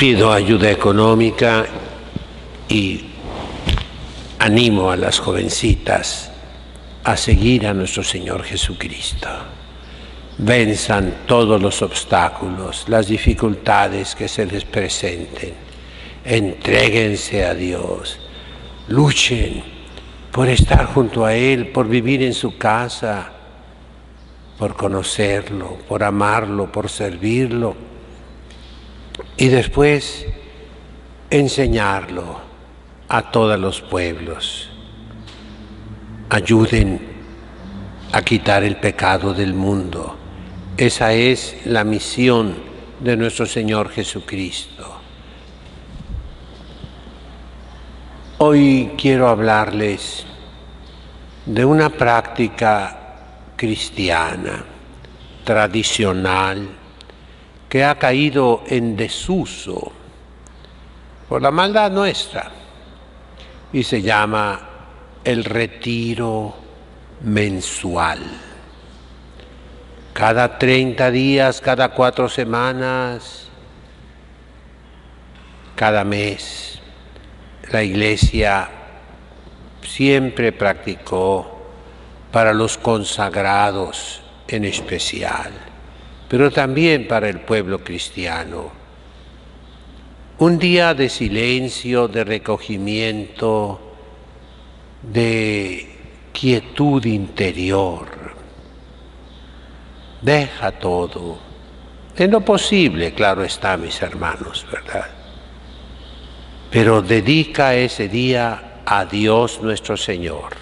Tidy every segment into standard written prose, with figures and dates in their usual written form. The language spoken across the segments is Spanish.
Pido ayuda económica y animo a las jovencitas a seguir a nuestro Señor Jesucristo. Venzan todos los obstáculos, las dificultades que se les presenten. Entréguense a Dios. Luchen por estar junto a Él, por vivir en su casa, por conocerlo, por amarlo, por servirlo. Y después enseñarlo a todos los pueblos. Ayuden a quitar el pecado del mundo. Esa es la misión de nuestro Señor Jesucristo. Hoy quiero hablarles de una práctica cristiana, tradicional, que ha caído en desuso por la maldad nuestra y se llama el retiro mensual. Cada 30 días, cada 4 semanas, cada mes, la Iglesia siempre practicó para los consagrados en especial, pero también para el pueblo cristiano. Un día de silencio, de recogimiento, de quietud interior. Deja todo. En lo posible, claro está, mis hermanos, ¿verdad? Pero dedica ese día a Dios nuestro Señor.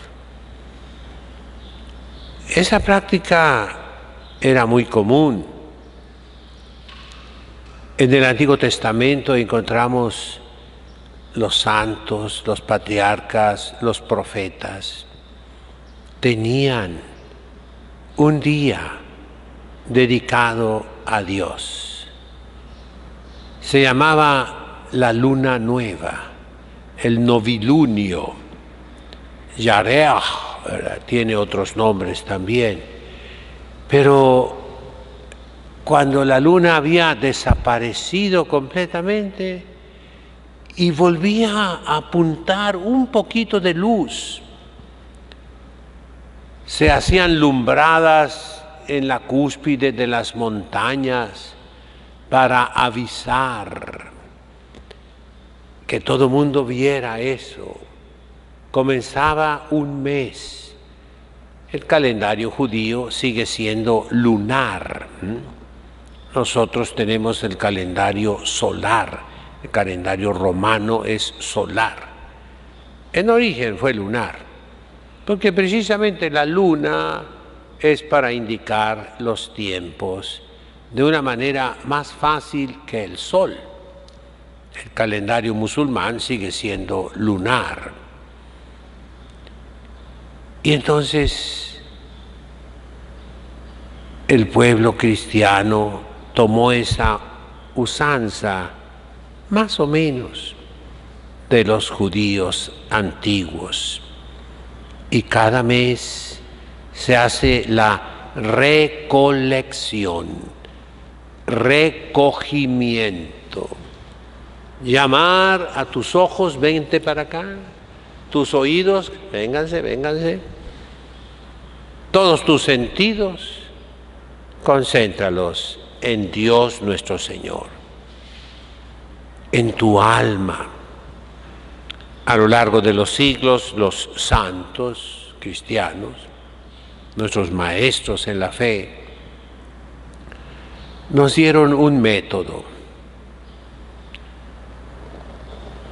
Esa práctica era muy común. En el Antiguo Testamento encontramos los santos, los patriarcas, los profetas. Tenían un día dedicado a Dios. Se llamaba la luna nueva, el novilunio. Yareach, tiene otros nombres también. Pero cuando la luna había desaparecido completamente y volvía a apuntar un poquito de luz, se hacían lumbradas en la cúspide de las montañas para avisar que todo el mundo viera eso. Comenzaba un mes. El calendario judío sigue siendo lunar. Nosotros tenemos el calendario solar, el calendario romano es solar. En origen fue lunar, porque precisamente la luna es para indicar los tiempos de una manera más fácil que el sol. El calendario musulmán sigue siendo lunar. Y entonces el pueblo cristiano tomó esa usanza, más o menos, de los judíos antiguos. Y cada mes se hace la recolección, recogimiento. Llamar a tus ojos, vente para acá. Tus oídos, vénganse, vénganse. Todos tus sentidos, concéntralos en Dios nuestro Señor, en tu alma. A lo largo de los siglos, los santos cristianos, nuestros maestros en la fe, nos dieron un método.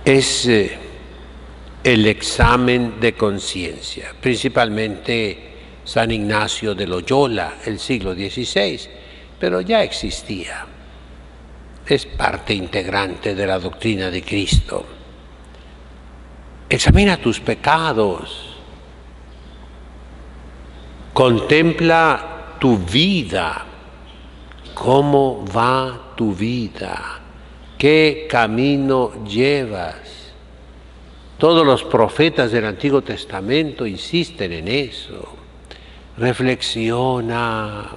Es el examen de conciencia, principalmente San Ignacio de Loyola, el siglo XVI, pero ya existía. Es parte integrante de la doctrina de Cristo. Examina tus pecados. Contempla tu vida. ¿Cómo va tu vida? ¿Qué camino llevas? Todos los profetas del Antiguo Testamento insisten en eso. Reflexiona.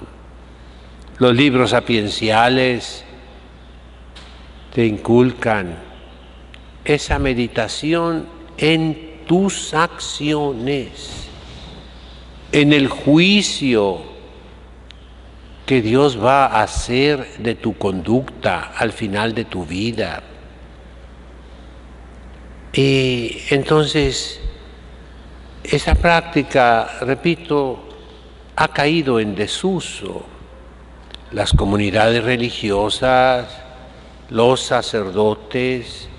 Los libros sapienciales te inculcan esa meditación en tus acciones, en el juicio que Dios va a hacer de tu conducta al final de tu vida. Y entonces, esa práctica, repito, ha caído en desuso. Las comunidades religiosas, los sacerdotes,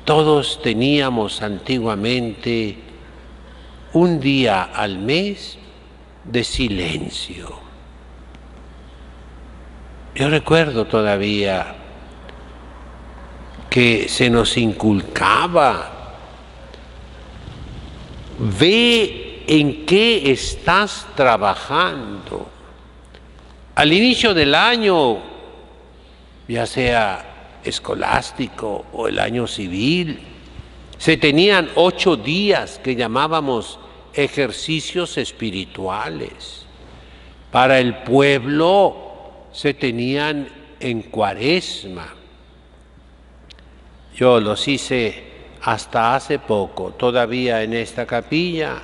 todos teníamos antiguamente un día al mes de silencio. Yo recuerdo todavía que se nos inculcaba: ve en qué estás trabajando. Al inicio del año, ya sea escolástico o el año civil, se tenían 8 días que llamábamos ejercicios espirituales. Para el pueblo se tenían en Cuaresma. Yo los hice hasta hace poco, todavía en esta capilla,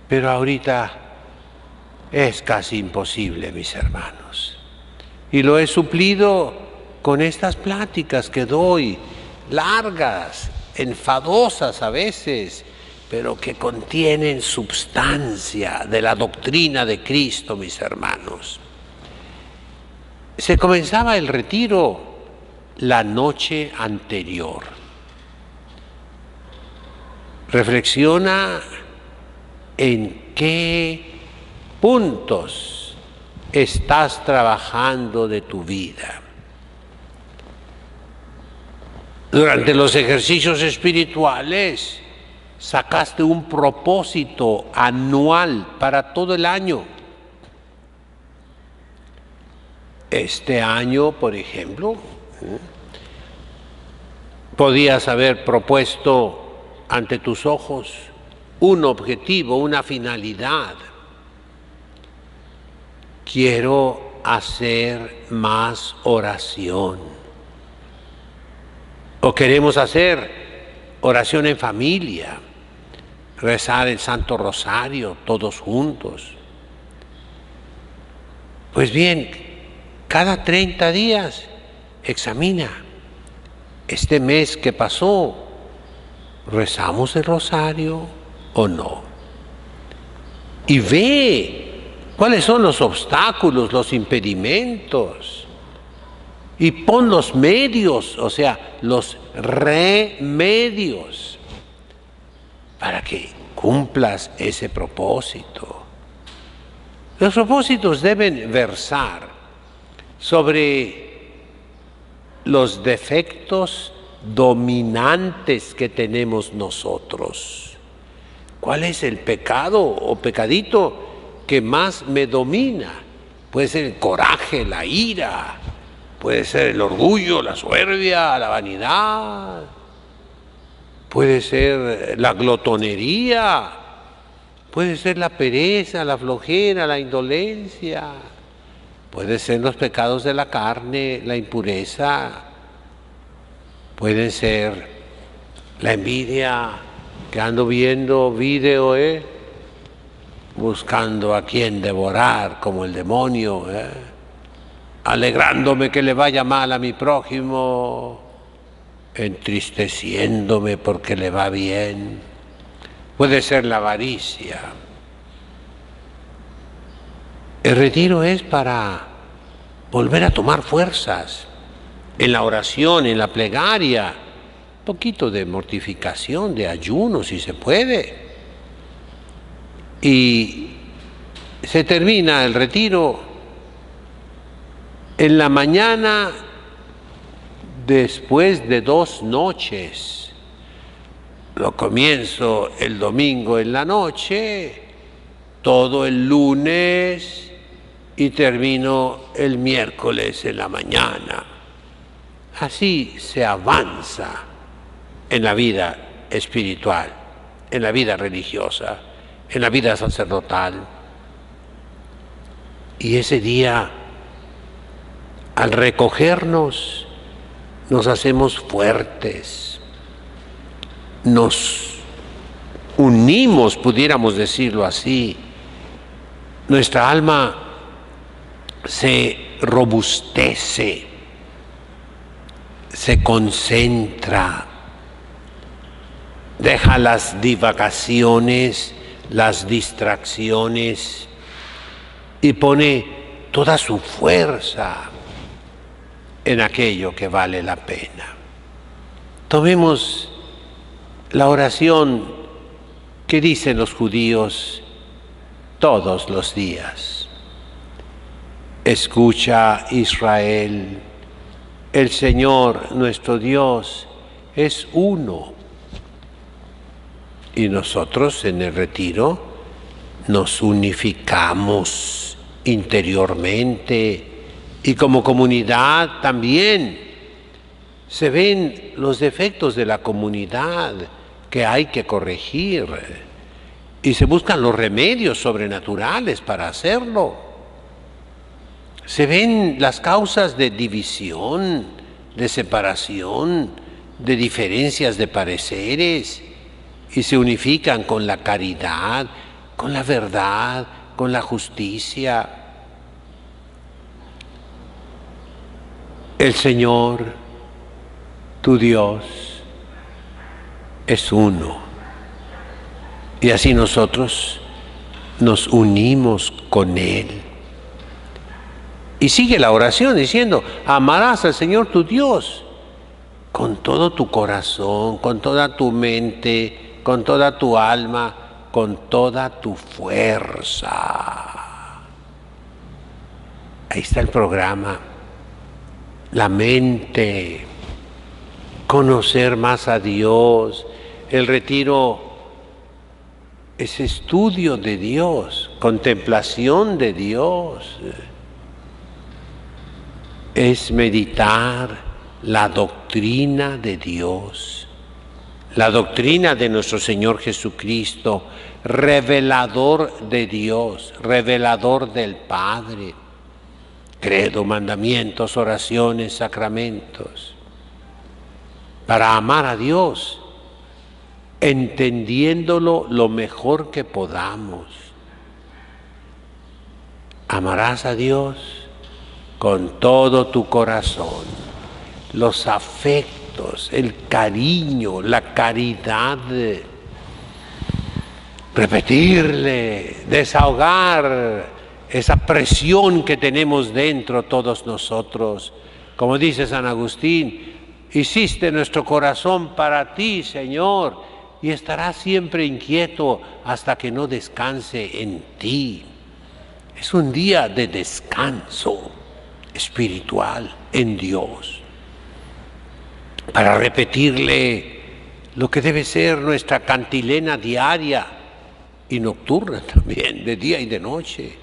pero ahorita es casi imposible, mis hermanos. Y lo he suplido con estas pláticas que doy, largas, enfadosas a veces, pero que contienen substancia de la doctrina de Cristo, mis hermanos. Se comenzaba el retiro la noche anterior. Reflexiona en qué puntos estás trabajando de tu vida. Durante los ejercicios espirituales sacaste un propósito anual para todo el año. Este año, por ejemplo, podías haber propuesto ante tus ojos un objetivo, una finalidad. Quiero hacer más oración. O queremos hacer oración en familia, rezar el Santo Rosario todos juntos. Pues bien, cada 30 días examina este mes que pasó. ¿Rezamos el rosario o no? Y ve cuáles son los obstáculos, los impedimentos. Y pon los medios, o sea, los remedios, para que cumplas ese propósito. Los propósitos deben versar sobre los defectos dominantes que tenemos nosotros. ¿Cuál es el pecado o pecadito que más me domina? Puede ser el coraje, la ira, puede ser el orgullo, la soberbia, la vanidad, puede ser la glotonería, puede ser la pereza, la flojera, la indolencia, puede ser los pecados de la carne, la impureza, pueden ser la envidia, que ando viendo video, buscando a quien devorar como el demonio, alegrándome que le vaya mal a mi prójimo, entristeciéndome porque le va bien. Puede ser la avaricia. El retiro es para volver a tomar fuerzas en la oración, en la plegaria, un poquito de mortificación, de ayuno si se puede. Y se termina el retiro en la mañana, después de 2 noches. Lo comienzo el domingo en la noche, todo el lunes y termino el miércoles en la mañana. Así se avanza en la vida espiritual, en la vida religiosa, en la vida sacerdotal. Y ese día, al recogernos nos hacemos fuertes, nos unimos, pudiéramos decirlo así. Nuestra alma se robustece, se concentra, deja las divagaciones, las distracciones y pone toda su fuerza en aquello que vale la pena. Tomemos la oración que dicen los judíos todos los días. Escucha, Israel, el Señor nuestro Dios es uno. Y nosotros en el retiro nos unificamos interiormente y como comunidad también. Se ven los defectos de la comunidad que hay que corregir y se buscan los remedios sobrenaturales para hacerlo. Se ven las causas de división, de separación, de diferencias de pareceres y se unifican con la caridad, con la verdad, con la justicia. El Señor, tu Dios, es uno. Y así nosotros nos unimos con Él. Y sigue la oración diciendo, amarás al Señor tu Dios con todo tu corazón, con toda tu mente, con toda tu alma, con toda tu fuerza. Ahí está el programa. La mente, conocer más a Dios. El retiro es estudio de Dios, contemplación de Dios. Es meditar la doctrina de Dios, la doctrina de nuestro Señor Jesucristo, revelador de Dios, revelador del Padre. Credo, mandamientos, oraciones, sacramentos. Para amar a Dios, entendiéndolo lo mejor que podamos. Amarás a Dios con todo tu corazón, los afectos, el cariño, la caridad, repetirle, desahogar esa presión que tenemos dentro todos nosotros. Como dice San Agustín, hiciste nuestro corazón para ti, Señor, y estará siempre inquieto hasta que no descanse en ti. Es un día de descanso espiritual en Dios, para repetirle lo que debe ser nuestra cantilena diaria y nocturna también, de día y de noche.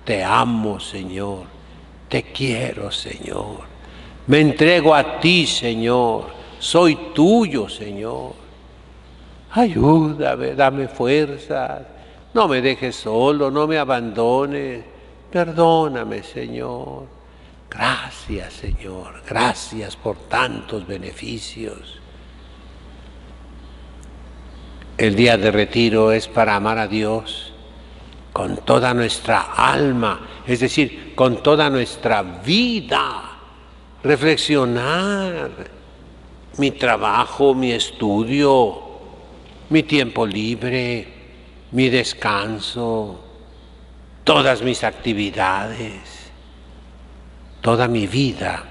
Te amo, Señor, te quiero, Señor, me entrego a ti, Señor, soy tuyo, Señor. Ayúdame, dame fuerzas, no me dejes solo, no me abandones, perdóname, Señor. Gracias, Señor, gracias por tantos beneficios. El día de retiro es para amar a Dios con toda nuestra alma, es decir, con toda nuestra vida. Reflexionar mi trabajo, mi estudio, mi tiempo libre, mi descanso, todas mis actividades, toda mi vida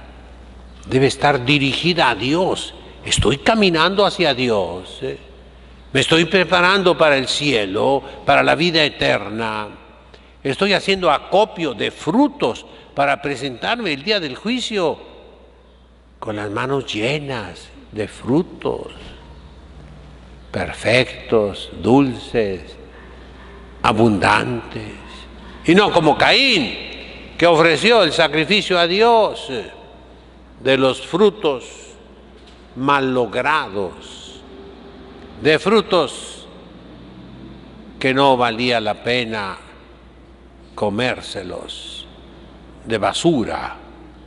debe estar dirigida a Dios. Estoy caminando hacia Dios, me estoy preparando para el cielo, para la vida eterna. Estoy haciendo acopio de frutos para presentarme el día del juicio con las manos llenas de frutos, perfectos, dulces, abundantes. Y no como Caín, que ofreció el sacrificio a Dios de los frutos mallogrados, de frutos que no valía la pena comérselos, de basura.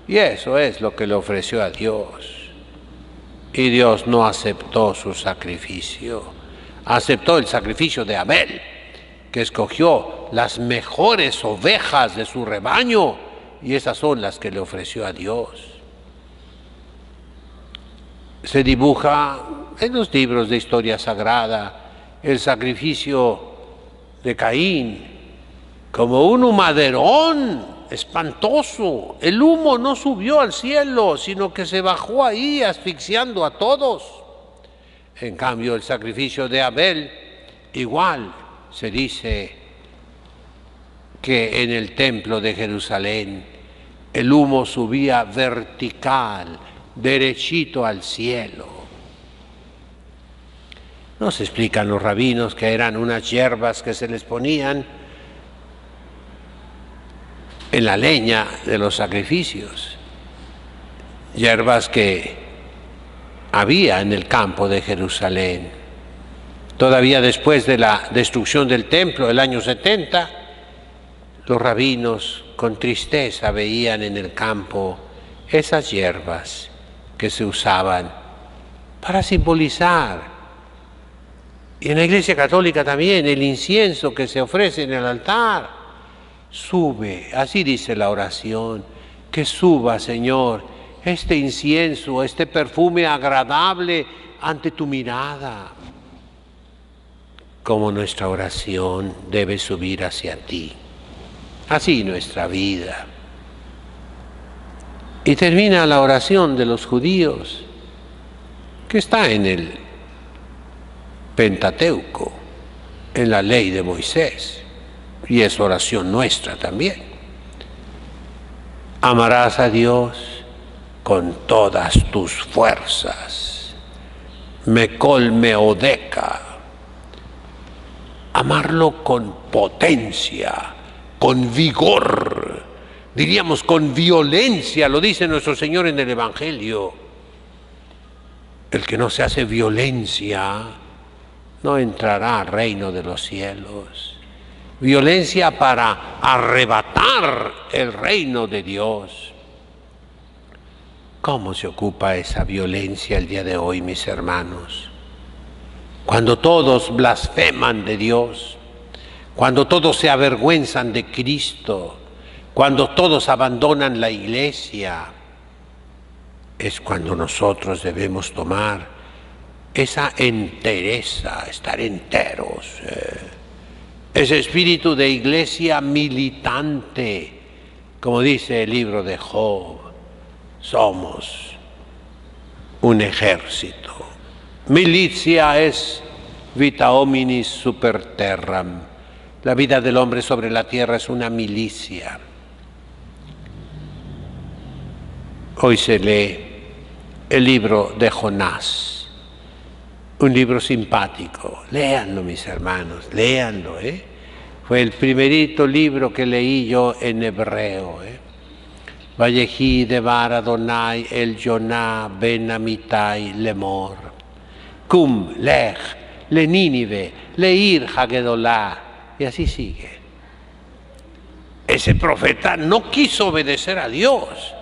Y eso es lo que le ofreció a Dios. Y Dios no aceptó su sacrificio. Aceptó el sacrificio de Abel, que escogió las mejores ovejas de su rebaño, y esas son las que le ofreció a Dios. Se dibuja en los libros de historia sagrada el sacrificio de Caín como un humaderón espantoso. El humo no subió al cielo, sino que se bajó ahí asfixiando a todos. En cambio, el sacrificio de Abel, igual se dice que en el templo de Jerusalén el humo subía vertical, derechito al cielo. Nos explican los rabinos que eran unas hierbas que se les ponían en la leña de los sacrificios, hierbas que había en el campo de Jerusalén. Todavía después de la destrucción del templo, el año 70, los rabinos con tristeza veían en el campo esas hierbas que se usaban para simbolizar. Y en la Iglesia Católica también el incienso que se ofrece en el altar sube, así dice la oración, que suba, Señor, este incienso, este perfume agradable ante tu mirada. Como nuestra oración debe subir hacia ti, así nuestra vida. Y termina la oración de los judíos, que está en el Pentateuco, en la ley de Moisés, y es oración nuestra también. Amarás a Dios con todas tus fuerzas, mekol meodeca, amarlo con potencia, con vigor, diríamos con violencia, lo dice nuestro Señor en el Evangelio. El que no se hace violencia no entrará al reino de los cielos. Violencia para arrebatar el reino de Dios. ¿Cómo se ocupa esa violencia el día de hoy, mis hermanos? Cuando todos blasfeman de Dios, cuando todos se avergüenzan de Cristo, cuando todos abandonan la iglesia, es cuando nosotros debemos tomar esa entereza, estar enteros, ese espíritu de iglesia militante, como dice el libro de Job, somos un ejército. Militia es vita hominis super terram. La vida del hombre sobre la tierra es una milicia. Hoy se lee el libro de Jonás, un libro simpático. Léanlo, mis hermanos, léanlo. Fue el primerito libro que leí yo en hebreo. Vayehi devar Adonai el Yoná ben Amitai lemor. Cum lech le Nínive leir Hagedolá. Y así sigue. Ese profeta no quiso obedecer a Dios.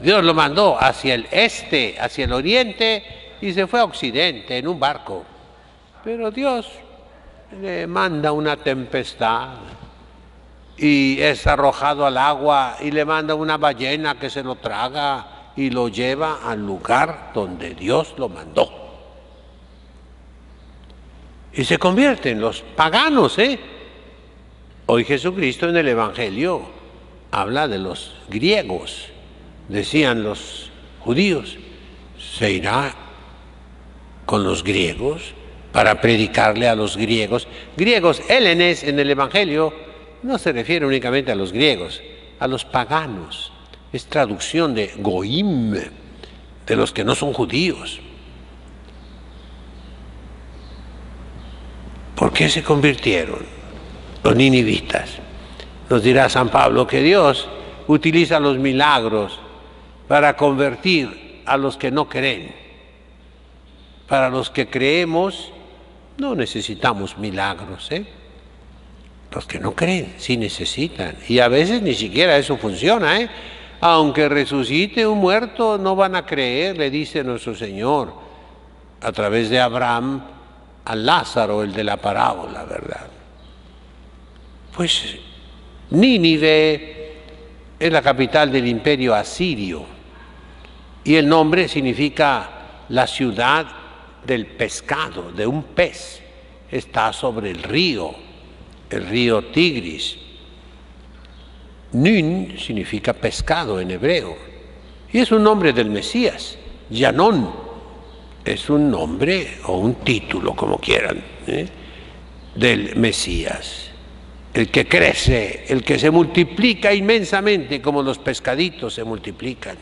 Dios lo mandó hacia el este, hacia el oriente, y se fue a occidente en un barco. Pero Dios le manda una tempestad y es arrojado al agua y le manda una ballena que se lo traga y lo lleva al lugar donde Dios lo mandó. Y se convierten en los paganos, Hoy Jesucristo en el Evangelio habla de los griegos. Decían los judíos, se irá con los griegos para predicarle a los griegos. Griegos, helenes en el Evangelio no se refiere únicamente a los griegos, a los paganos. Es traducción de goim, de los que no son judíos. ¿Por qué se convirtieron los ninivitas? Nos dirá San Pablo que Dios utiliza los milagros para convertir a los que no creen. Para los que creemos no necesitamos milagros, Los que no creen sí necesitan. Y a veces ni siquiera eso funciona, Aunque resucite un muerto, no van a creer, le dice nuestro Señor, a través de Abraham, a Lázaro, el de la parábola, ¿verdad? Pues Nínive es la capital del imperio asirio y el nombre significa la ciudad del pescado, de un pez. Está sobre el río Tigris. Nun significa pescado en hebreo y es un nombre del Mesías. Yanón es un nombre o un título, como quieran, del Mesías. El que crece, el que se multiplica inmensamente como los pescaditos se multiplican.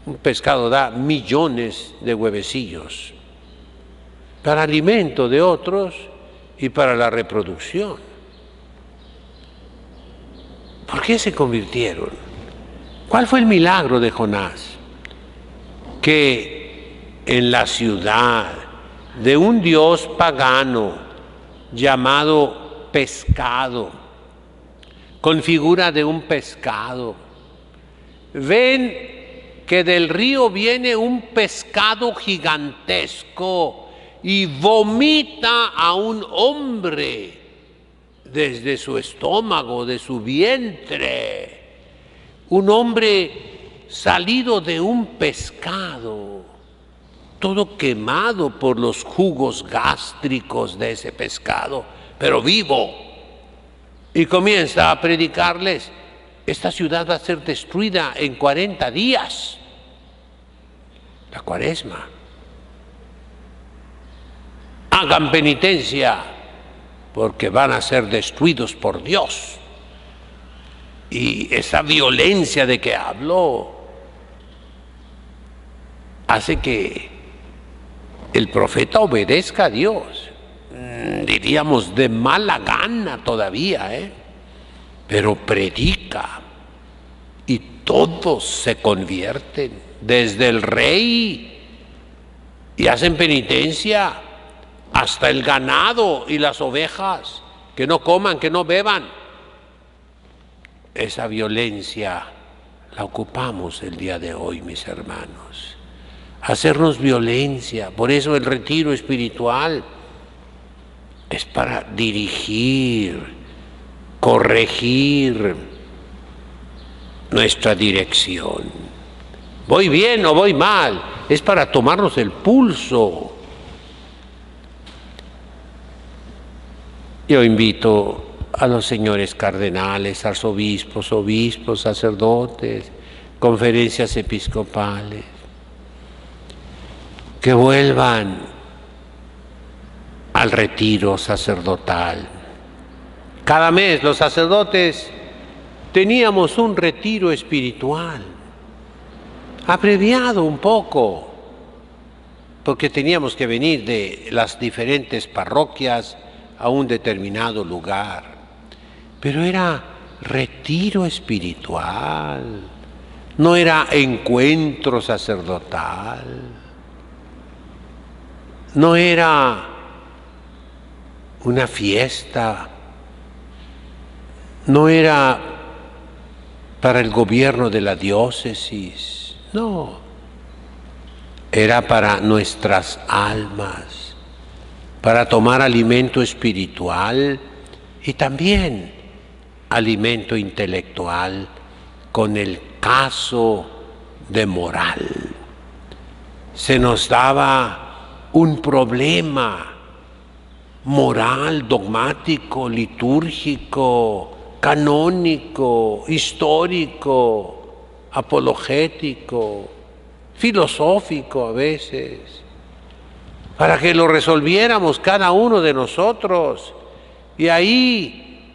Un pescado da millones de huevecillos para alimento de otros y para la reproducción. ¿Por qué se convirtieron? ¿Cuál fue el milagro de Jonás? Que en la ciudad de un dios pagano llamado pescado, con figura de un pescado, ven que del río viene un pescado gigantesco y vomita a un hombre desde su estómago, de su vientre, un hombre salido de un pescado, todo quemado por los jugos gástricos de ese pescado, pero vivo. Y comienza a predicarles: esta ciudad va a ser destruida en 40 días. La Cuaresma. Hagan penitencia porque van a ser destruidos por Dios. Y esa violencia de que habló hace que el profeta obedezca a Dios. Diríamos de mala gana todavía, pero predica y todos se convierten, desde el rey, y hacen penitencia, hasta el ganado y las ovejas, que no coman, que no beban. Esa violencia la ocupamos el día de hoy, mis hermanos. Hacernos violencia. Por eso el retiro espiritual es para dirigir, corregir nuestra dirección. ¿Voy bien o voy mal? Es para tomarnos el pulso. Yo invito a los señores cardenales, arzobispos, obispos, sacerdotes, conferencias episcopales, que vuelvan al retiro sacerdotal. Cada mes los sacerdotes teníamos un retiro espiritual, abreviado un poco, porque teníamos que venir de las diferentes parroquias a un determinado lugar, pero era retiro espiritual, no era encuentro sacerdotal, no era una fiesta, no era para el gobierno de la diócesis, no, era para nuestras almas, para tomar alimento espiritual y también alimento intelectual con el caso de moral. Se nos daba un problema moral, dogmático, litúrgico, canónico, histórico, apologético, filosófico a veces, para que lo resolviéramos cada uno de nosotros y ahí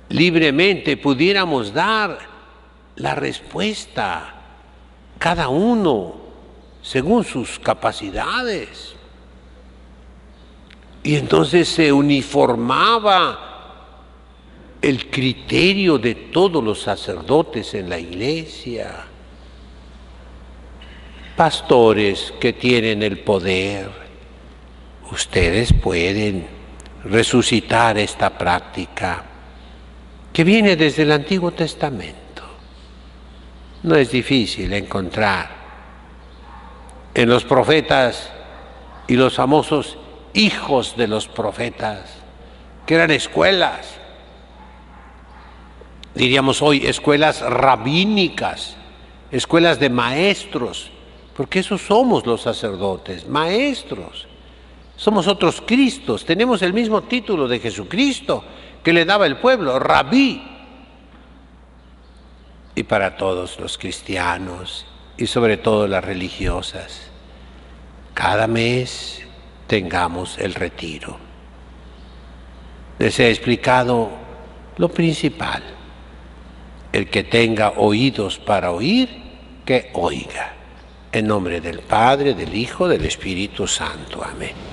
libremente pudiéramos dar la respuesta, cada uno según sus capacidades. Y entonces se uniformaba el criterio de todos los sacerdotes en la iglesia. Pastores que tienen el poder, ustedes pueden resucitar esta práctica que viene desde el Antiguo Testamento. No es difícil encontrar en los profetas y los famosos hijos de los profetas, que eran escuelas, diríamos hoy, escuelas rabínicas, escuelas de maestros, porque esos somos los sacerdotes, maestros. Somos otros Cristos, tenemos el mismo título de Jesucristo que le daba el pueblo, rabí. Y para todos los cristianos y sobre todo las religiosas, cada mes tengamos el retiro. Les he explicado lo principal. El que tenga oídos para oír, que oiga. En nombre del Padre, del Hijo, del Espíritu Santo. Amén.